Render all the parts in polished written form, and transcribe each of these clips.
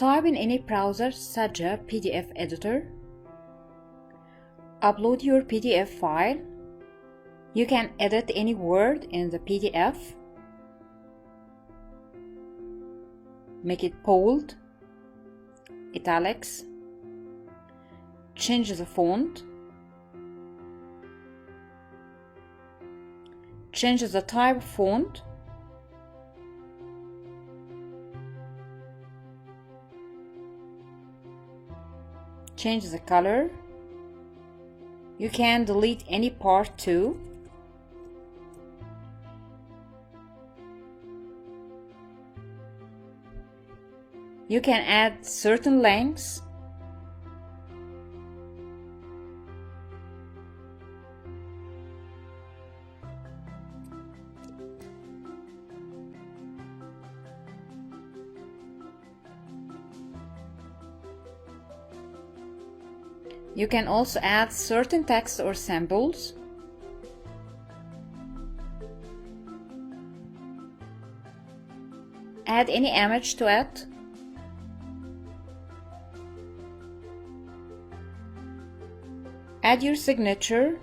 Type in any browser Sejda PDF editor. Upload your PDF file. You can edit any word in the PDF. Make it bold, italics, change the font, change the type of font, change the color. You can delete any part too. You can add certain lengths. You can also add certain text or symbols. Add any image to it. Add your signature.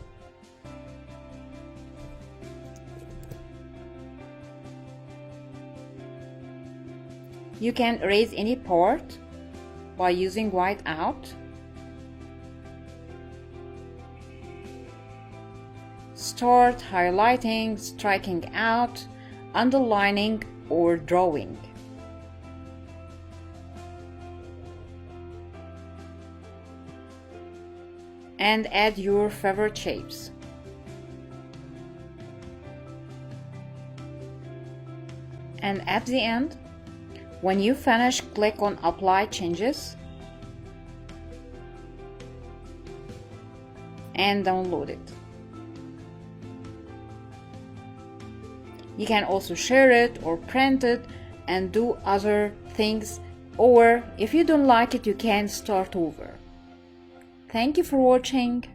You can erase any part by using white out. Start highlighting, striking out, underlining, or drawing. And add your favorite shapes. And at the end, when you finish, click on Apply Changes and download it. You can also share it or print it and do other things, or if you don't like it, you can start over. Thank you for watching.